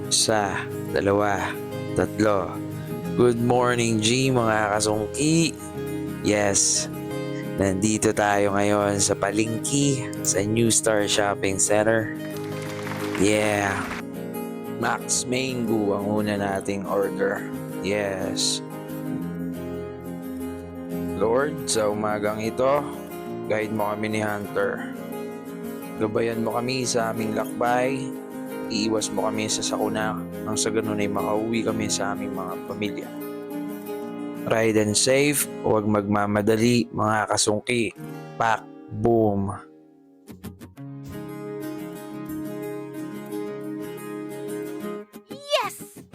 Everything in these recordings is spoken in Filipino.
Isa, dalawa, tatlo. Good morning, G, mga kasungki. Yes, nandito tayo ngayon sa Palengke sa New Star Shopping Center. Yeah, Max Mango ang una nating order. Yes. Lord, sa umagang ito, guide mo kami ni Hunter. Gabayan mo kami sa aming lakbay. Iiwas mo kami sa sakuna nang sa ganun ay makauwi kami sa aming mga pamilya. Ride and safe, huwag magmamadali mga kasungki. Pak, boom. Yes!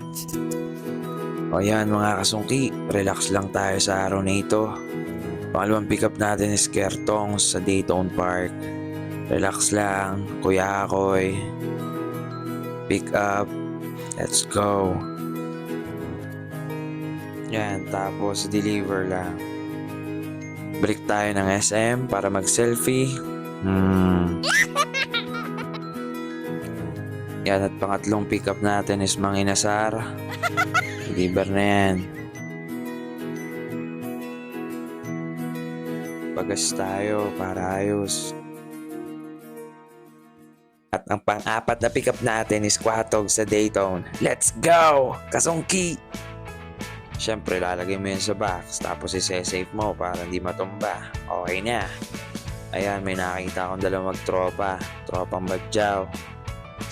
O yan mga kasungki, relax lang tayo sa araw na ito. Pangalawang pick up natin is Kertong sa Daytona Park. Relax lang, Kuya Akoy. Pick up, let's go. Yan, tapos deliver lang. Break tayo ng SM para mag-selfie. Yan, at pangatlong pick up natin is Mang Inasar. Deliver na yan. Pagas tayo para ayos. At ang pang-apat na pick up natin is Quatog sa Daytona. Let's go! Kasungki! Siyempre, lalagay mo yan sa box. Tapos isi-save mo para hindi matumba. Okay na. Ayan, may nakita akong dalawang magtropa. Tropang Badyaw.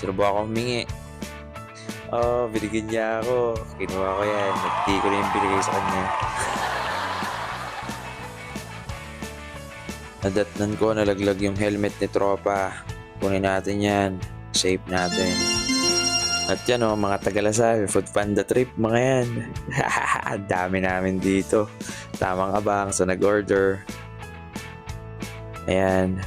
Sinubo ako humingi. Oh, binigyan niya ako. Kinuha ko yan. Hindi ko na yung binigay sa kanya. Nadatnan ko, nalaglag yung helmet ni tropa. Kunin natin yan. Save natin. At yan o, mga Tagalasal, Food Panda trip, mga yan. Ang dami namin dito. Tamang abang sa nag-order. Ayan.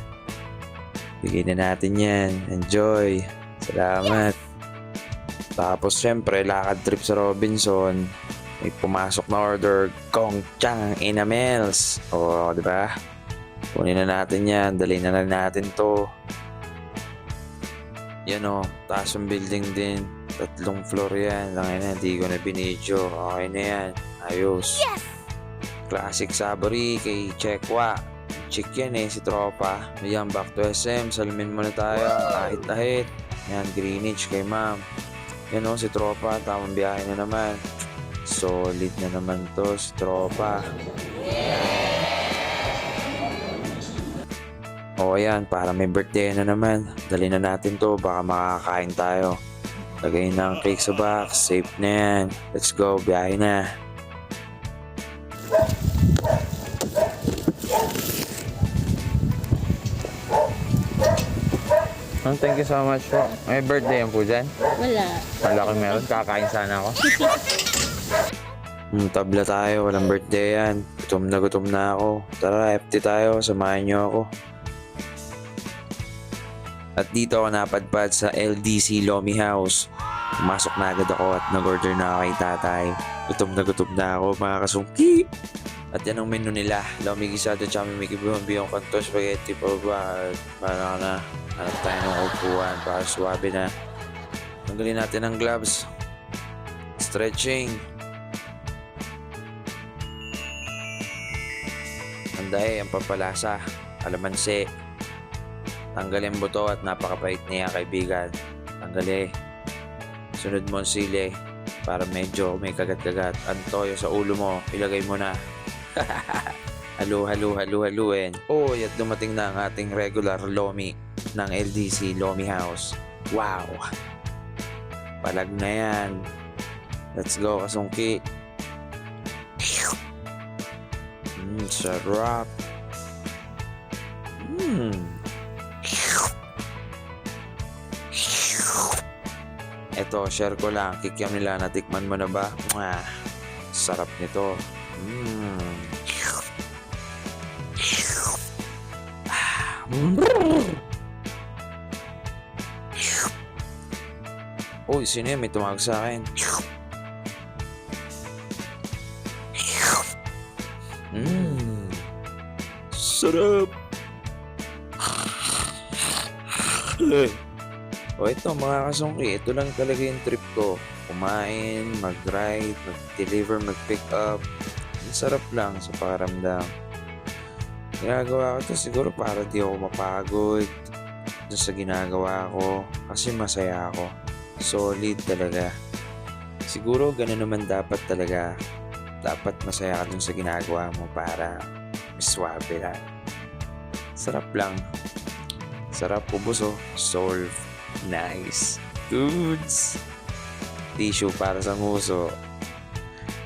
Bigyan na natin yan. Enjoy. Salamat. Tapos syempre, lakad trip sa Robinson. May pumasok na order. Kong Chang Inamels. O, di ba? Kunin na natin yan. Dali na natin to. Yan o, taas ang building din. 3 floor yan. Langay na, hindi ko na binidyo. Okay na yan. Ayos. Yes! Classic Sabori kay Chekwa. Chick yan si tropa. Ayan, back to SM. Salamin muna tayo. Ahit-ahit. Yan, Greenwich kay ma'am. Yan o, si tropa. Tamang biyahe na naman. Solid na naman to si tropa. O ayan, para may birthday na naman. Dali na natin to, baka makakain tayo. Lagay ng cake sa box, safe na yan. Let's go, biyahe na. Thank you so much po. May birthday yan po dyan? Wala. Malaki meron, kakain sana ako. Tabla tayo, walang birthday yan. Gutom na ako. Tara, FT tayo, samahan niyo ako. At dito ako napadpad sa LDC Lomi House. Pumasok na agad ako at nag-order na ako kay tatay. Gutom na ako mga kasungki. At yan ang menu nila. Lomi gisado, chami, Mickey Biyong kanto, spaghetti, pababa. Para na. Hanap tayo ng upuan para suwabe na. Tanggalin natin ang gloves. Stretching. Anday, ang pampalasa. Alamansi. Tanggalin buto at napakapait niya kaibigan. Tanggalin. Sunod mo ang sili para medyo may kagat-kagat. Ang toyo sa ulo mo, ilagay mo na. Haluin. Oh, at dumating na ang ating regular Lomi ng LDC Lomi House. Wow! Palag na yan. Let's go, kasungki. Sarap. Ito, share ko lang. Kikiam nila. Natikman mo na ba? Mwah. Sarap nito. Uy, sino yun? May tumawag sa akin. Sarap. O ito mga kasungki, ito lang talaga yung trip ko. Kumain, mag-ride, mag-deliver, mag-pick up. Ang sarap lang sa pakiramdam. Ginagawa ko to siguro para di ako mapagod dun sa ginagawa ko kasi masaya ako. Solid talaga. Siguro ganun naman dapat talaga. Dapat masaya ka dun sa ginagawa mo para swabe lang. Sarap lang. Sarap ubos oh. Solve. Nice. Goods. Tissue para sa nguso.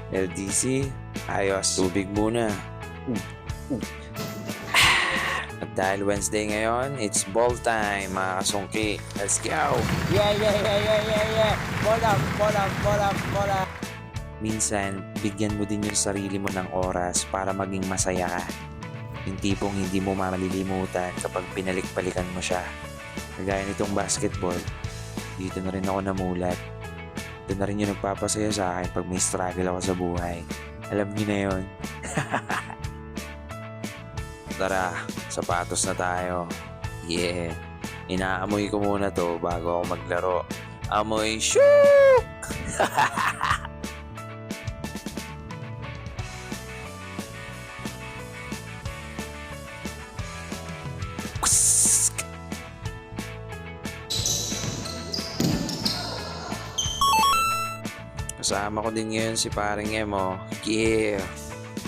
LDC. Ayos. Tubig muna. At dahil Wednesday ngayon, it's ball time mga kasungki. Let's go! Yeah. Bola. Minsan, bigyan mo din yung sarili mo ng oras para maging masaya ka. Yung tipong hindi mo malilimutan kapag pinalik-balikan mo siya. Kagaya nitong basketball, dito na rin ako namulat. Ito na rin yung nagpapasaya sa akin pag may struggle ako sa buhay. Alam niyo na yun. Tara, sapatos na tayo. Yeah. Inaamoy ko muna to bago ako maglaro. Amoy shook! Kasama ko din ngayon si paring Emo. Yeah!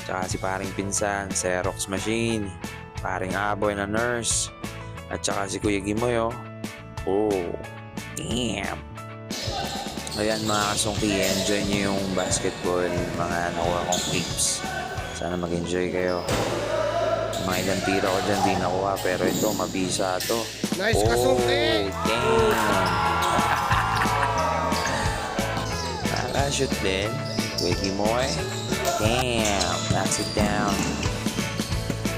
Tsaka si paring Pinsan, Xerox Machine. Paring Aboy na nurse. At tsaka si Kuya Gimoy oh. Oh, damn! Ayan mga kasungki, enjoy nyo yung basketball, mga nakuha kong clips. Sana mag-enjoy kayo. Mga ilang tira ko dyan di nakuha, pero ito, mabisa to. Nice Oh, kasungki! damn! Nakaka-shoot din. Kuya Gimoy. Damn! Knocks it down.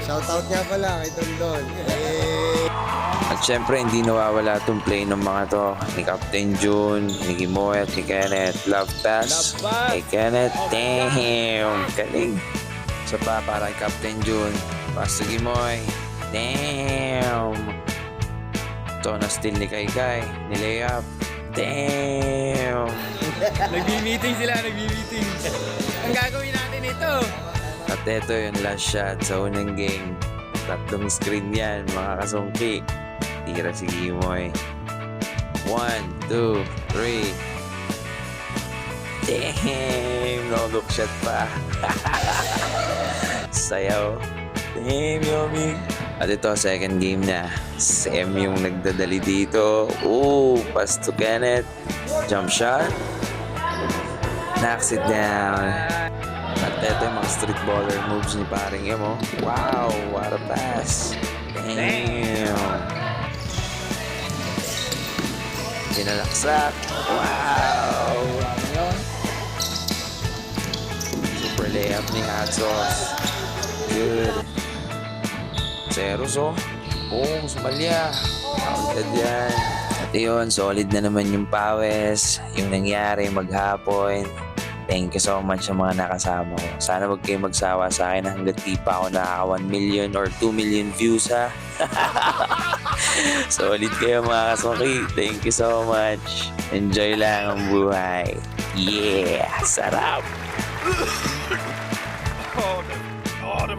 Shoutout nga pala kay Dondon. At syempre, hindi nawawala itong play ng mga to. Ni Captain June, ni Gimoy at ni Kenneth. Love pass. Love pass. Kay Kenneth. Damn! Galing. Isa pa para kay Captain June. Pass to Gimoy. Damn! Ito na steal ni Kai. Ni layup. Damn! Nagbi-meeting sila. Ang gagawin natin ito. At ito yung last shot sa unang game. Tatlong screen yan, mga kasungki. Tira si Gimoy. 1, 2, 3. Damn! No look shot pa. Sayaw. Damn, Yomi. At ito, second game na. Sem yung nagdadali dito. Ooh, pass to Kenneth. Jump shot. Knocks it down. At ito yung mga street baller moves ni paring Emo. Wow, what a pass. Damn. Pinalaksak. Wow. Super layup ni Hot Sauce. Good. Zeros oh. Oh, sumalya. Counted yan. At yun, solid na naman yung pawes. Yung nangyari maghapon. Thank you so much sa mga nakasama ko. Sana wag kayo magsawa sa akin hanggat di pa ako nakaka 1 million or 2 million views ha. Solid kayo mga kasungki. Thank you so much. Enjoy lang ang buhay. Yeah! Sarap! Oh, the, oh, the